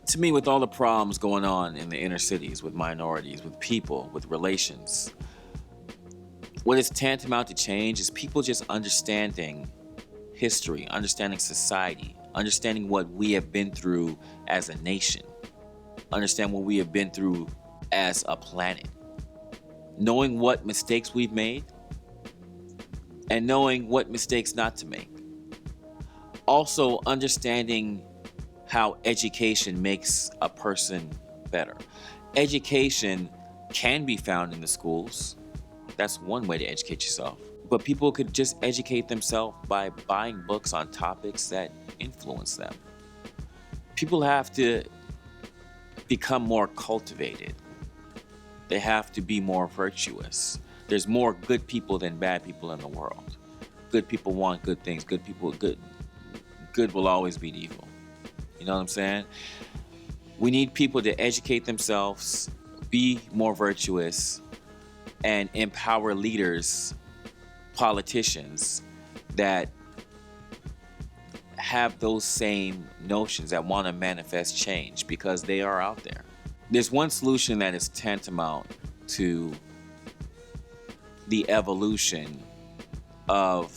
To me, with all the problems going on in the inner cities, with minorities, with people, with relations, what is tantamount to change is people just understanding history, understanding society, understanding what we have been through as a nation, understand what we have been through as a planet, knowing what mistakes we've made and knowing what mistakes not to make. Also understanding how education makes a person better. Education can be found in the schools. That's one way to educate yourself. But people could just educate themselves by buying books on topics that influence them. People have to become more cultivated. They have to be more virtuous. There's more good people than bad people in the world. Good people want good things. Good will always beat evil. You know what I'm saying? We need people to educate themselves, be more virtuous, and empower leaders, politicians that have those same notions, that want to manifest change, because they are out there. There's one solution that is tantamount to the evolution of,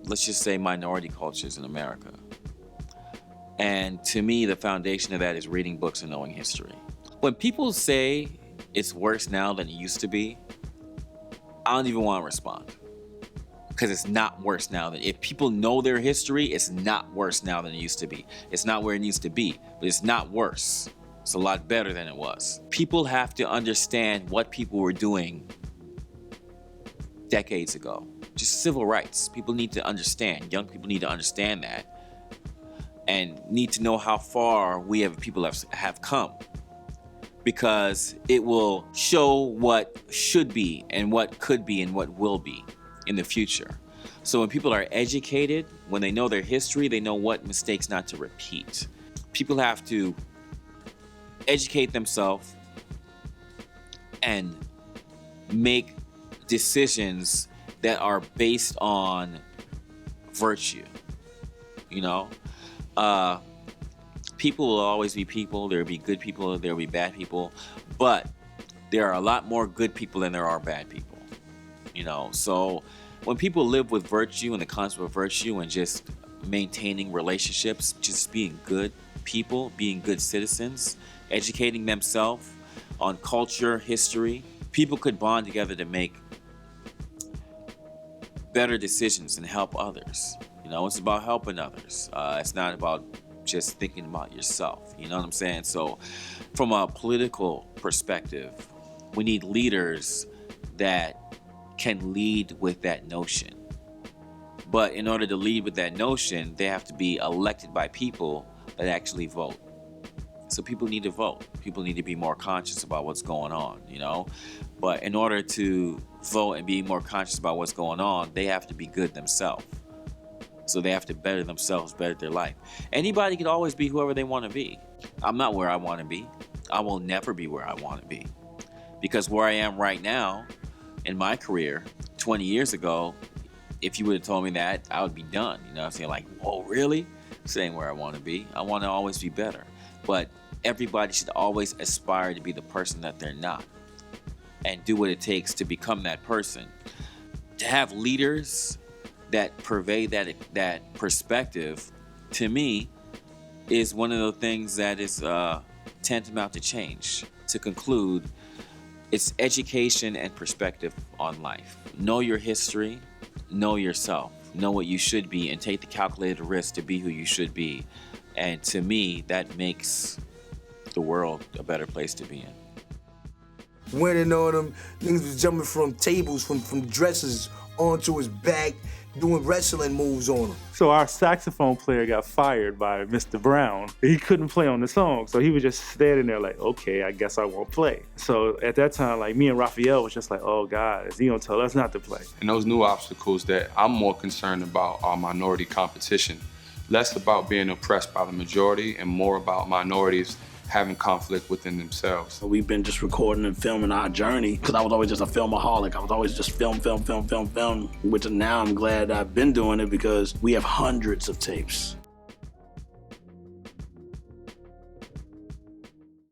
let's just say, minority cultures in America. And to me, the foundation of that is reading books and knowing history. When people say it's worse now than it used to be, I don't even want to respond. Because it's not worse now than, if people know their history, it's not worse now than it used to be. It's not where it needs to be, but it's not worse. It's a lot better than it was. People have to understand what people were doing decades ago. Just civil rights. People need to understand. Young people need to understand that. And need to know how far we as people have come, because it will show what should be and what could be and what will be in the future. So when people are educated, when they know their history, they know what mistakes not to repeat. People have to educate themselves and make decisions that are based on virtue, you know? People will always be people. There will be good people, there will be bad people, but there are a lot more good people than there are bad people, you know? So when people live with virtue and the concept of virtue and just maintaining relationships, just being good people, being good citizens, educating themselves on culture, history, people could bond together to make better decisions and help others. You know, it's about helping others. It's not about just thinking about yourself. You know what I'm saying? So from a political perspective, we need leaders that can lead with that notion. But in order to lead with that notion, they have to be elected by people that actually vote. So people need to vote. People need to be more conscious about what's going on, you know? But in order to vote and be more conscious about what's going on, they have to be good themselves. So they have to better themselves, better their life. Anybody can always be whoever they want to be. I'm not where I want to be. I will never be where I want to be. Because where I am right now in my career, 20 years ago, if you would have told me that, I would be done. You know what I'm saying? Like, whoa, really? Saying where I want to be. I want to always be better. But everybody should always aspire to be the person that they're not and do what it takes to become that person. To have leaders that pervade that perspective, to me, is one of the things that is tantamount to change. To conclude, it's education and perspective on life. Know your history, know yourself, know what you should be, and take the calculated risk to be who you should be. And to me, that makes the world a better place to be in. Winning on him, niggas was jumping from tables, from dressers onto his back, doing wrestling moves on him. So our saxophone player got fired by Mr. Brown. He couldn't play on the song, so he was just standing there like, okay, I guess I won't play. So at that time, like, me and Raphael was just like, oh God, is he gonna tell us not to play? And those new obstacles that I'm more concerned about are minority competition. Less about being oppressed by the majority and more about minorities having conflict within themselves. We've been just recording and filming our journey, because I was always just a filmaholic. I was always just film, which now I'm glad I've been doing it, because we have hundreds of tapes.